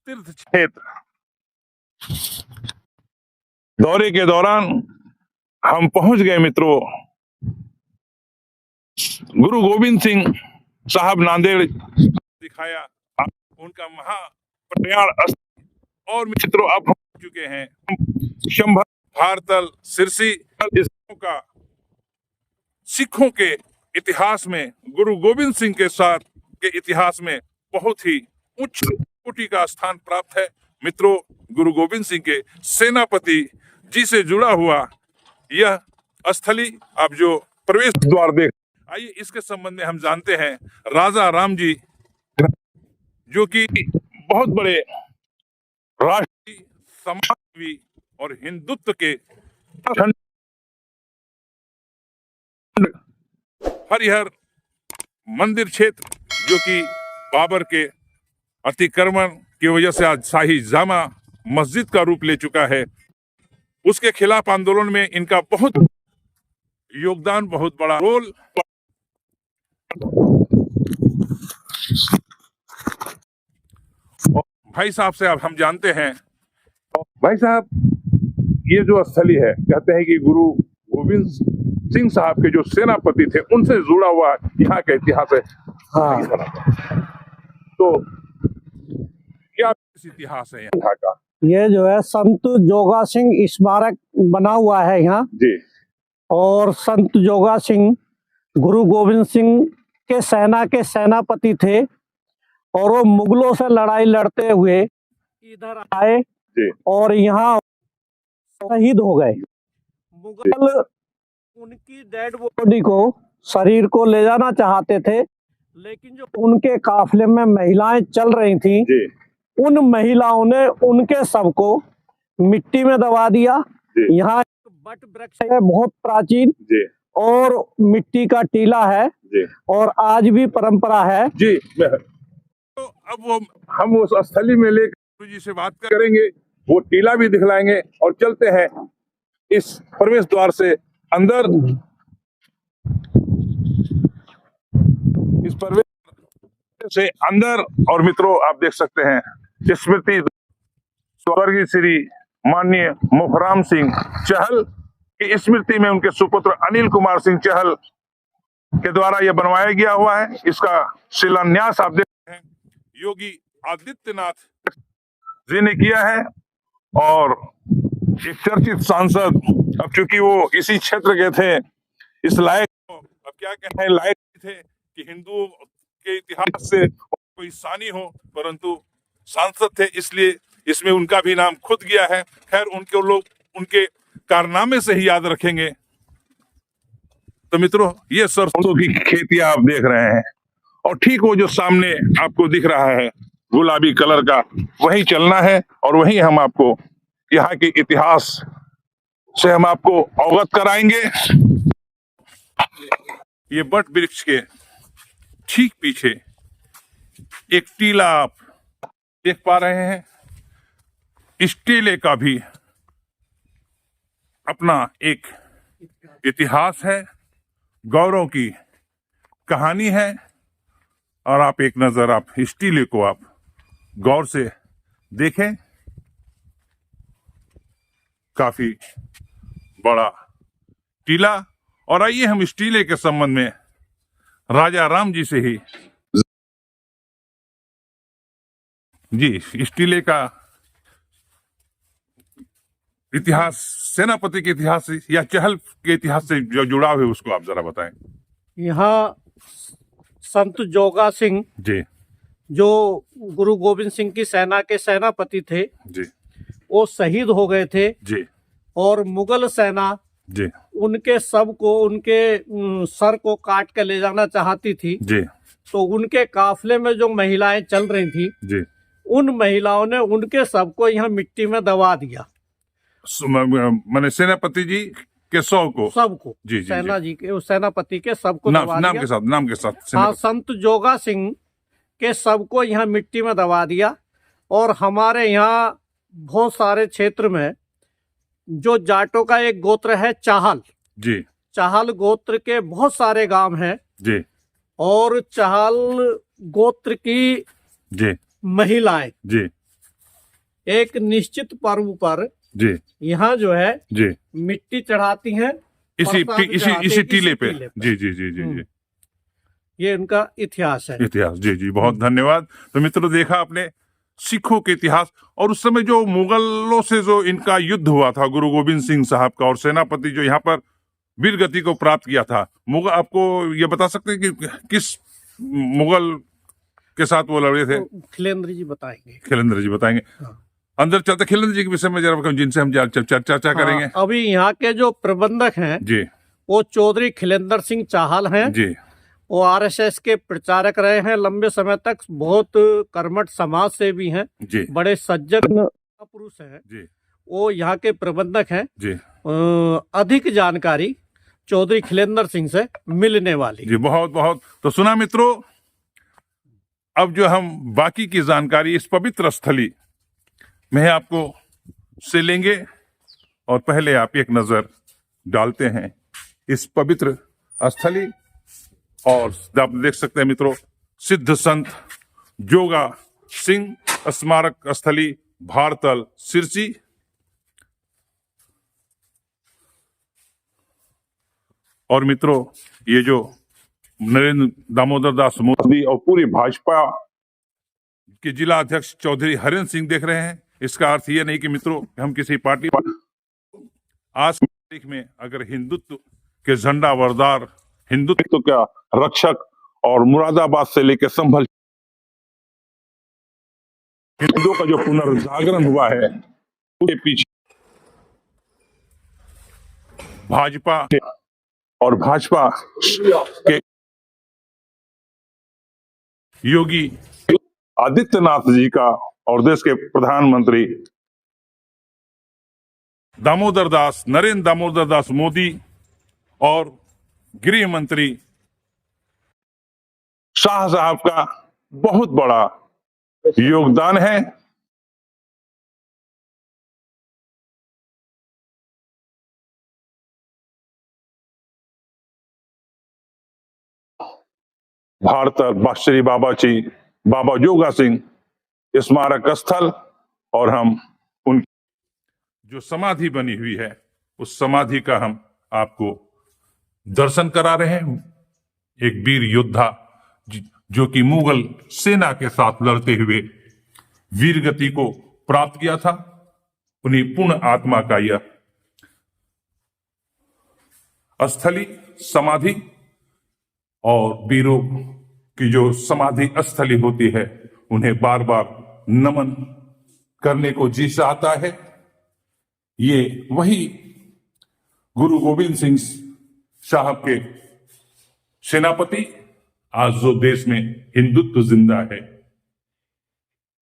तीर्थ क्षेत्र दौरे के दौरान हम पहुंच गए मित्रों गुरु गोविंद सिंह साहब नांदेड़ दिखाया उनका महाप्रयाण स्थल। और मित्रों अब हम चुके हैं शंभर भारतल सिरसी का सिखों के इतिहास में गुरु गोविंद सिंह के साथ के इतिहास में बहुत ही उच्च कोटि का स्थान प्राप्त है। मित्रों गुरु गोविंद सिंह के सेनापति जी से जुड़ा हुआ यह स्थली आप जो प्रवेश द्वार देख, आइए इसके संबंध में हम जानते हैं। राजा राम जी जो कि बहुत बड़े राष्ट्रीय समाजसेवी और हिंदुत्व के हरिहर मंदिर क्षेत्र जो कि बाबर के अतिक्रमण की वजह से आज शाही जामा मस्जिद का रूप ले चुका है, उसके खिलाफ आंदोलन में इनका बहुत योगदान, बहुत बड़ा रोल। भाई साहब से अब हम जानते हैं। भाई साहब ये जो स्थली है कहते हैं कि गुरु गोविंद सिंह साहब के जो सेनापति थे उनसे जुड़ा हुआ यहाँ का इतिहास है। हाँ। तो क्या इतिहास है यहाँ का? ये जो है संत जोगा सिंह स्मारक बना हुआ है यहाँ जी। और संत जोगा सिंह गुरु गोविंद सिंह के सेना के सेनापति थे और वो मुगलों से लड़ाई लड़ते हुए इधर आए जी। और यहाँ शहीद हो गए। मुगल उनकी डेड बॉडी को, शरीर को ले जाना चाहते थे, लेकिन जो उनके काफिले में महिलाएं चल रही थीं, उन महिलाओं ने उनके शव को मिट्टी में दबा दिया। यहाँ बट वृक्ष है बहुत प्राचीन और मिट्टी का टीला है और आज भी परंपरा है जी। तो अब हम उस स्थली में लेकर जी से बात करेंगे, वो टीला भी दिखलाएंगे और चलते हैं इस प्रवेश द्वार से अंदर। इस प्रवेश से अंदर और मित्रों आप देख सकते हैं स्मृति स्वर्गीय श्री माननीय मुखराम सिंह चहल की स्मृति में उनके सुपुत्र अनिल कुमार सिंह चहल के द्वारा यह बनवाया गया हुआ है। इसका शिलान्यास आप देखते हैं योगी आदित्यनाथ जी ने किया है। और एक चर्चित सांसद, अब चूंकि वो इसी क्षेत्र के थे, इस लायक, अब क्या कहना है, लायक थे कि हिंदुओं के इतिहास से कोई सानी हो, परंतु सांसद थे इसलिए इसमें उनका भी नाम खुद गया है। खैर उनके लोग उनके कारनामे से ही याद रखेंगे। तो मित्रों ये सरसों की खेतियां आप देख रहे हैं और ठीक वो जो सामने आपको दिख रहा है गुलाबी कलर का, वही चलना है और वही हम आपको यहाँ के इतिहास से हम आपको अवगत कराएंगे। ये बट वृक्ष के ठीक पीछे एक टीला आप देख पा रहे हैं। इस टीले का भी अपना एक इतिहास है, गौरव की कहानी है। और आप एक नजर आप इस टीले को आप गौर से देखें, काफी बड़ा टीला। और आइए हम इस टीले के संबंध में राजा राम जी से ही जी इस टीले का इतिहास, सेनापति के इतिहास से या चहल के इतिहास से जो जुड़ा है उसको आप जरा बताएं। यहाँ संत जोगा सिंह जी जो गुरु गोविंद सिंह की सेना के सेनापति थे जी, वो शहीद हो गए थे जी। और मुगल सेना जी उनके शव को, उनके सर को काट के ले जाना चाहती थी जी। तो उनके काफिले में जो महिलाएं चल रही थी जी, उन महिलाओं ने उनके शव को यहाँ मिट्टी में दबा दिया। मैंने सेनापति जी के सबको जी, सेना जी के सेनापति के सबको दबा नाम दिया। नाम के साथ हाँ, संत जोगा सिंह के शव को यहाँ मिट्टी में दबा दिया। और हमारे यहाँ बहुत सारे क्षेत्र में जो जाटों का एक गोत्र है चाहल, जी चाहल गोत्र के बहुत सारे गांव हैं जी और चाहल गोत्र की जी महिलाएं जी एक निश्चित पर्व पर जी यहाँ जो है जी मिट्टी चढ़ाती हैं, इसी प्रसाद इसी चढ़ाते इसी हैं टीले पे टीले जी जी जी जी जी ये उनका इतिहास है। इतिहास। जी जी बहुत धन्यवाद। तो मित्रों देखा आपने सिखों के इतिहास और उस समय जो मुगलों से जो इनका युद्ध हुआ था गुरु गोविंद सिंह साहब का और सेनापति जो यहाँ पर वीर गति को प्राप्त किया था मुगल, आपको ये बता सकते हैं कि किस मुगल के साथ वो लड़े थे? तो खिलेंद्र जी बताएंगे। खिलेंद्र जी बताएंगे। हाँ। अंदर चलते खिलेंद्र जी के विषय में जरा जिनसे हम चर्चा करेंगे। हाँ, अभी यहाँ के जो प्रबंधक हैं जी वो चौधरी खिलेंद्र सिंह चाहल हैं। जी वो आरएसएस के प्रचारक रहे हैं लंबे समय तक, बहुत कर्मठ समाज सेवी हैं, जी बड़े सज्जन पुरुष हैं। जी वो यहाँ के प्रबंधक हैं। जी अधिक जानकारी चौधरी खिलेंद्र सिंह से मिलने वाली। जी बहुत बहुत। तो सुना मित्रों, अब जो हम बाकी की जानकारी इस पवित्र स्थली में आपको से लेंगे और पहले आप एक नजर डालते हैं इस पवित्र स्थली और आप देख सकते हैं मित्रों सिद्ध संत जोगा सिंह स्मारक स्थली भारतल सिरसी। और मित्रों ये जो नरेंद्र दामोदर दास मोदी और पूरी भाजपा के जिला अध्यक्ष चौधरी हरेंद्र सिंह देख रहे हैं, इसका अर्थ ये नहीं कि मित्रों हम किसी पार्टी पर आज की तारीख में अगर हिंदुत्व के झंडा वरदार, हिंदुत्व का रक्षक और मुरादाबाद से लेकर संभल हिंदुओं का जो पुनर्जागरण हुआ है उसके पीछे भाजपा और भाजपा के योगी आदित्यनाथ जी का और देश के प्रधानमंत्री नरेंद्र दामोदर दास मोदी और गृह मंत्री शाह साहब का बहुत बड़ा योगदान है। भारत श्री बाबा जोगा सिंह स्मारक स्थल और हम उन जो समाधि बनी हुई है उस समाधि का हम आपको दर्शन करा रहे हैं। एक वीर योद्धा जो कि मुगल सेना के साथ लड़ते हुए वीर गति को प्राप्त किया था, उन्हीं पूर्ण आत्मा का यह स्थली समाधि और वीरों की जो समाधि स्थली होती है उन्हें बार बार नमन करने को जी चाहता है। ये वही गुरु गोविंद सिंह साहब के सेनापति आज जो देश में हिंदुत्व जिंदा है,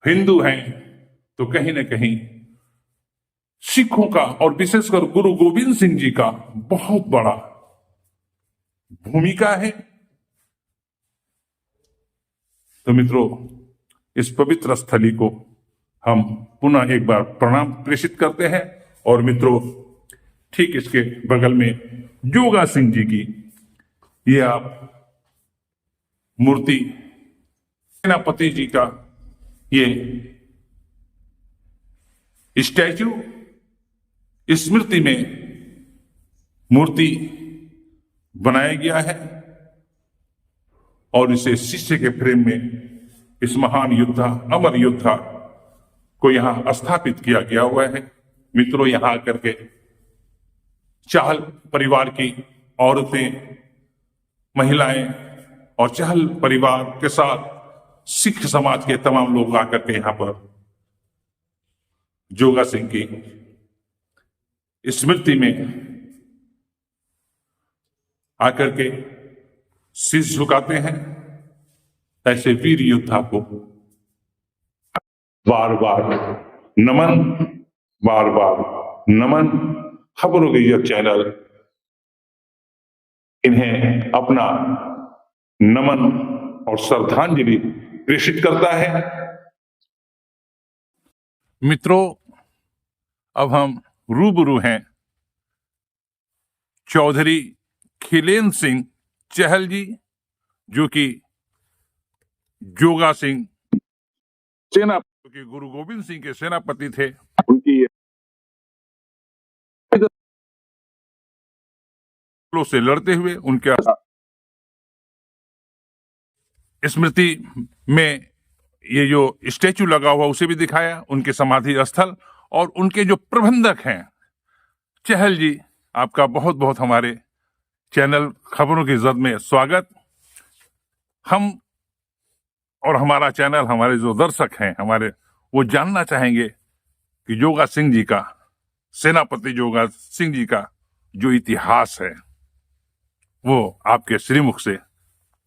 हिंदू हैं तो कहीं ना कहीं सिखों का और विशेषकर गुरु गोविंद सिंह जी का बहुत बड़ा भूमिका है। तो मित्रों इस पवित्र स्थली को हम पुनः एक बार प्रणाम प्रेषित करते हैं और मित्रों ठीक इसके बगल में जोगा सिंह जी की ये आप मूर्ति सेनापति जी का ये स्टैचू स्मृति में मूर्ति बनाया गया है और इसे शीशे के फ्रेम में इस महान योद्धा अमर योद्धा को यहां स्थापित किया गया हुआ है। मित्रों यहां आकर के चाहल परिवार की औरतें, महिलाएं और चहल परिवार के साथ सिख समाज के तमाम लोग आकर के यहां पर जोगा सिंह की स्मृति में आकर के शीश झुकाते हैं। ऐसे वीर योद्धा को बार बार नमन, बार बार नमन। खबरों के यह चैनल इन्हें अपना नमन और श्रद्धांजलि प्रेषित करता है। मित्रों अब हम रूबरू हैं चौधरी खिलेन सिंह चहल जी, जो कि जोगा सिंह सेना के गुरु गोविंद सिंह के सेनापति थे। उनकी से लड़ते हुए उनके स्मृति में ये जो स्टैचू लगा हुआ उसे भी दिखाया, उनके समाधि स्थल और उनके जो प्रबंधक हैं। चहल जी, आपका बहुत बहुत हमारे चैनल खबरों की जद में स्वागत। हम और हमारा चैनल, हमारे जो दर्शक हैं हमारे, वो जानना चाहेंगे कि जोगा सिंह जी का, सेनापति जोगा सिंह जी का जो इतिहास है वो आपके श्रीमुख से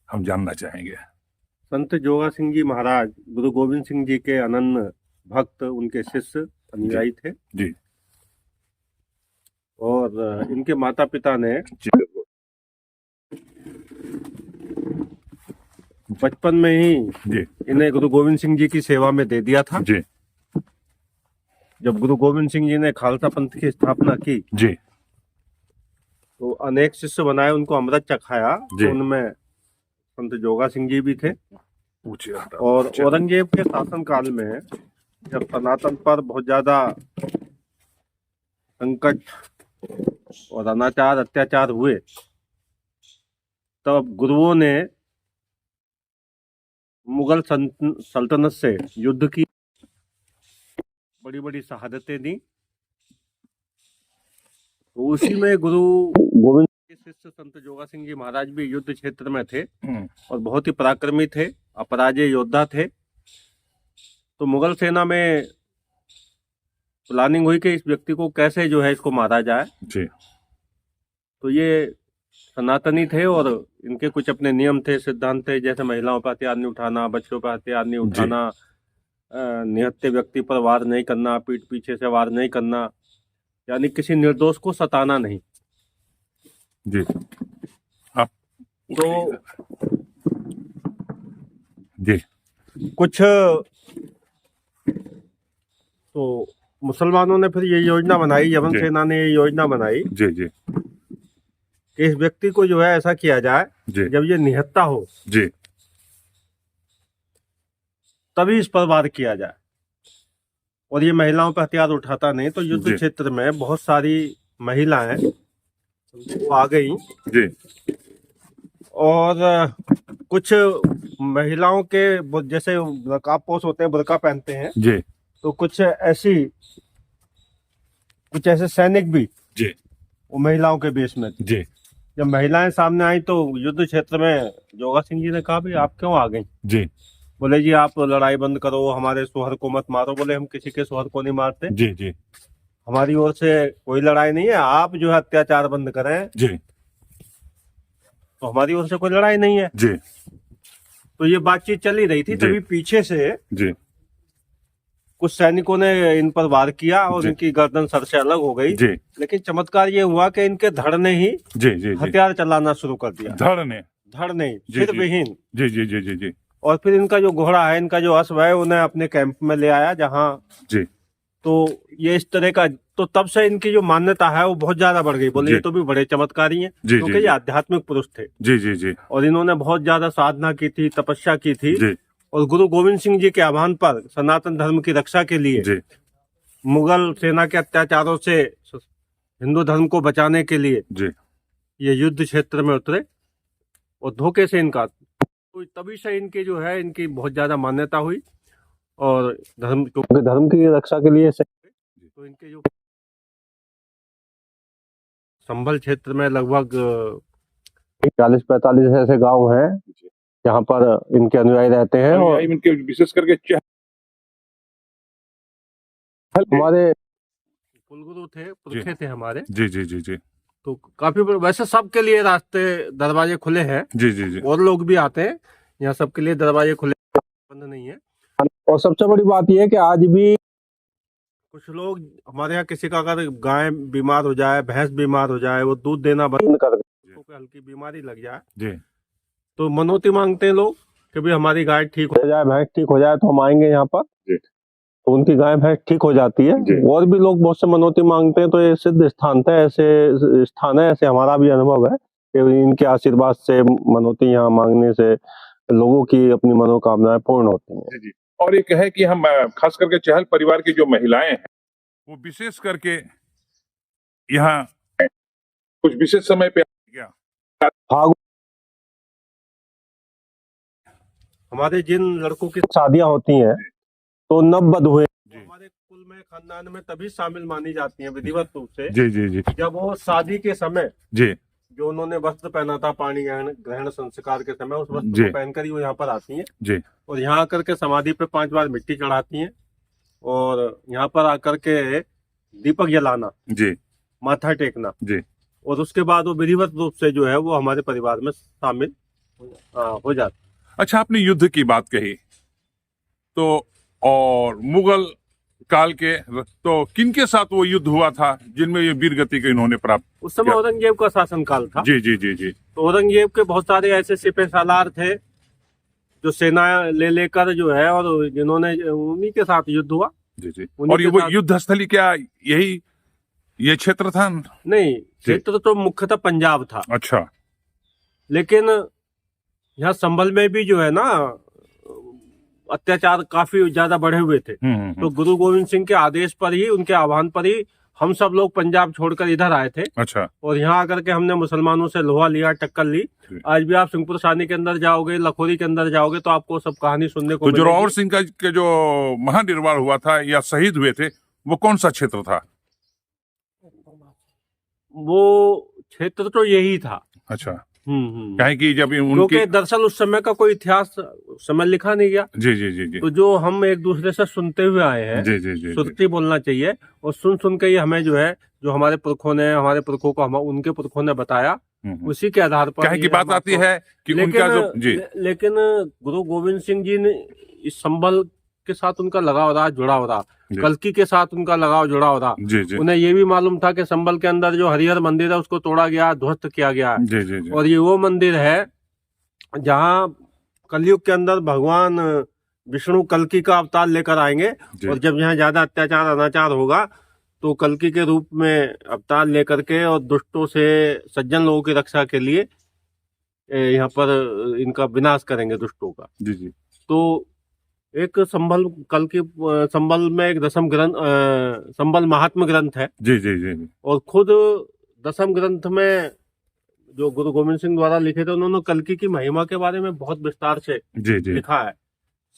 हम जानना चाहेंगे। संत जोगा सिंह जी महाराज गुरु गोविंद सिंह जी के अनन्य भक्त, उनके शिष्य अनुयायी थे जी। और इनके माता पिता ने बचपन में ही जी इन्हें गुरु गोविंद सिंह जी की सेवा में दे दिया था। जी जब गुरु गोविंद सिंह जी ने खालसा पंथ की स्थापना की जी तो अनेक शिष्य बनाए, उनको अमृत चखाया। जी। तो उनमें संत जोगा सिंह जी भी थे। पूछिए। और औरंगजेब के शासन काल में जब सनातन पर बहुत ज्यादा संकट और अनाचार अत्याचार हुए, तब गुरुओं ने मुगल सल्तनत से युद्ध की, बड़ी बड़ी शहादतें दी। तो उसी में गुरु गोविंद के शिष्य संत जोगा सिंह जी महाराज भी युद्ध क्षेत्र में थे और बहुत ही पराक्रमी थे, अपराजेय योद्धा थे। तो मुगल सेना में प्लानिंग हुई कि इस व्यक्ति को कैसे जो है इसको मारा जाए। जी। तो ये सनातनी थे और इनके कुछ अपने नियम थे, सिद्धांत थे, जैसे महिलाओं पर हथियार नहीं उठाना, बच्चों पर हथियार नहीं उठाना, निहत्थे व्यक्ति पर वार नहीं करना, पीठ पीछे से वार नहीं करना, यानी किसी निर्दोष को सताना नहीं। जी। आप तो जी कुछ तो मुसलमानों ने फिर ये योजना बनाई, यवन जी। सेना ने ये योजना बनाई जी जी कि इस व्यक्ति को जो है ऐसा किया जाए, जी जब ये निहत्था हो जी तभी इस पर वार किया जाए। और ये महिलाओं पर हथियार उठाता नहीं। तो युद्ध जी। क्षेत्र में बहुत सारी महिलाएं वो आ गई जी और कुछ महिलाओं के जैसे नकाबपोश होते हैं, बुर्का पहनते हैं, जी तो कुछ ऐसे सैनिक भी जी वो महिलाओं के बेस में थे। जी जब महिलाएं सामने आई तो युद्ध क्षेत्र में जोगा सिंह जी ने कहा, भाई आप क्यों आ गई? जी बोले जी आप लड़ाई बंद करो, हमारे सोहर को मत मारो। बोले हम किसी के सोहर को नहीं मारते, जी जी हमारी ओर से कोई लड़ाई नहीं है, आप जो है अत्याचार बंद करें, जी तो हमारी ओर से कोई लड़ाई नहीं है। जी तो ये बातचीत चली रही थी, जी। तभी पीछे से जी कुछ सैनिकों ने इन पर वार किया और जी। इनकी गर्दन सर से अलग हो गई। जी लेकिन चमत्कार ये हुआ कि इनके धड़ ने ही जी जी जी हथियार चलाना शुरू कर दिया। धड़ ने। धड़ नहीं, जी, सिर जी। विहीन। जी जी जी जी जी और फिर इनका जो घोड़ा है, इनका जो अश्व है, उन्हें अपने कैंप में ले आया जहाँ। जी तो ये इस तरह का, तो तब से इनकी जो मान्यता है वो बहुत ज्यादा बढ़ गई। बोले जी। ये तो भी बड़े चमत्कारी हैं, जी, क्योंकि जी, ये जी। आध्यात्मिक पुरुष थे जी जी जी और इन्होंने बहुत ज्यादा साधना की थी, तपस्या की थी। जी और गुरु गोविंद सिंह जी के आह्वान पर सनातन धर्म की रक्षा के लिए, जी मुगल सेना के अत्याचारों से हिंदू धर्म को बचाने के लिए जी ये युद्ध क्षेत्र में उतरे और धोखे से इनका, तो तभी से इनकी जो है इनकी बहुत ज्यादा मान्यता हुई और धर्म की रक्षा के लिए तो इनके जो संभल क्षेत्र में लगभग 40-45 ऐसे गांव हैं जहां पर इनके अनुयायी रहते हैं। और इनके विशेष करके हमारे कुलगुरु थे, पुरखे थे हमारे। जी जी जी जी तो काफी वैसे सबके लिए रास्ते दरवाजे खुले हैं, जी जी जी और लोग भी आते हैं यहाँ, सबके लिए दरवाजे खुले, बंद नहीं है। और सबसे बड़ी बात यह है कि आज भी कुछ लोग हमारे यहाँ, किसी का अगर गाय बीमार हो जाए, भैंस बीमार हो जाए, वो दूध देना बंद कर दे, तो हल्की बीमारी लग जाए जी तो मनौती मांगते हैं लोग कि भाई हमारी गाय ठीक हो जाए, भैंस ठीक हो जाए तो हम आएंगे यहाँ पर। तो उनकी गाय भैंस ठीक हो जाती है। जी। और भी लोग बहुत से मनौती मांगते हैं, तो ये सिद्ध स्थान था, ऐसे स्थान है, ऐसे हमारा भी अनुभव है कि इनके आशीर्वाद से, मनौती यहाँ मांगने से लोगों की अपनी मनोकामनाएं पूर्ण होती हैं। जी। और एक है कि हम खास करके चहल परिवार की जो महिलाएं हैं वो विशेष करके यहाँ कुछ विशेष समय पे क्या हमारे जिन लड़कों की शादियां होती हैं तो नववधुएं हमारे कुल में, खानदान में तभी शामिल मानी जाती हैं विधिवत रूप से, जी जी जी जब वो शादी के समय जी जो उन्होंने वस्त्र पहना था पाणी ग्रहण संस्कार के समय, उस वस्त्र जी। को पहनकर ही वो यहाँ पर आती हैं जी और यहाँ आकर के समाधि पे 5 बार मिट्टी चढ़ाती हैं और यहाँ पर आकर के दीपक जलाना, जी माथा टेकना, जी। और उसके बाद वो विधिवत रूप से जो है वो हमारे परिवार में शामिल हो जाती। अच्छा, आपने युद्ध की बात कही तो, और मुगल काल के, तो किनके साथ वो युद्ध हुआ था जिनमें ये वीर गति के इन्होंने प्राप्त? उस समय औरंगजेब का शासनकाल था। जी जी जी जी। तो औरंगजेब के बहुत सारे ऐसे सिपह सालार थे जो सेना ले लेकर जो है, और जिन्होंने उन्हीं के साथ युद्ध हुआ। जी जी। उन्हीं और ये के वो साथ- युद्ध स्थली क्या यही ये क्षेत्र था? नहीं, क्षेत्र तो मुख्यतः पंजाब था, अच्छा। लेकिन यहाँ संभल में भी जो है ना अत्याचार काफी ज्यादा बढ़े हुए थे। तो गुरु गोविंद सिंह के आदेश पर ही, उनके आह्वान पर ही हम सब लोग पंजाब छोड़कर इधर आए थे। अच्छा। और यहाँ आकर के हमने मुसलमानों से लोहा लिया, टक्कर ली। आज भी आप सिंहपुर सानी के अंदर जाओगे, लखोरी के अंदर जाओगे तो आपको सब कहानी सुनने को तो मिलेगी। जोरावर सिंह का के जो महानिर्वाण हुआ था या शहीद हुए थे, वो कौन सा क्षेत्र था? वो क्षेत्र तो यही था। अच्छा। कहे कि जब उनकी, क्योंकि दरअसल उस समय का कोई इतिहास उस समय लिखा नहीं गया। जी जी जी जी तो जो हम एक दूसरे से सुनते हुए आए हैं, जी जी जी सुनती बोलना चाहिए, और सुन के ही हमें जो है, जो हमारे पुरखों को उनके पुरखों ने बताया, उसी के आधार पर कहे की बात आती है कि उनका जो लेकिन गुरु गोविंद सिंह जी ने इस संभल के साथ उनका लगाव रहा, जुड़ाव रहा, कल्की के साथ उनका लगाव जुड़ाव रहा। जी जी। उन्हें ये भी मालूम था कि संभल के अंदर जो हरिहर मंदिर है उसको तोड़ा गया, ध्वस्त किया गया। जी जी जी। और ये वो मंदिर है जहाँ कलयुग के अंदर भगवान विष्णु कल्की का अवतार लेकर आएंगे, और जब यहाँ ज्यादा अत्याचार अनाचार होगा तो कल्की के रूप में अवतार लेकर के और दुष्टों से सज्जन लोगों की रक्षा के लिए यहाँ पर इनका विनाश करेंगे, दुष्टों का। जी जी। तो एक संभल में एक दशम ग्रंथ, संभल महात्म ग्रंथ है। जी जी जी। और खुद दशम ग्रंथ में जो गुरु गोविंद सिंह द्वारा लिखे थे, उन्होंने कल्की की महिमा के बारे में बहुत विस्तार से जी जी लिखा है।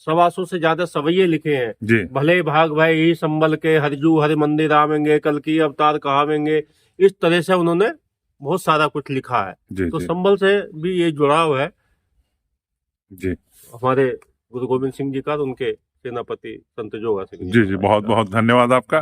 125 से ज्यादा सवैये लिखे हैं। जी। भले भाग भाई ही संभल के, हरजू हरि मंदिर आवेंगे, कल्की अवतार कहावेंगे, इस तरह से उन्होंने बहुत सारा कुछ लिखा है। जी तो जी संभल से भी ये जुड़ाव है जी। हमारे गुरु गोविंद सिंह जी का, उनके सेनापति संत जोगा सिंह जी जी। बहुत बहुत धन्यवाद आपका।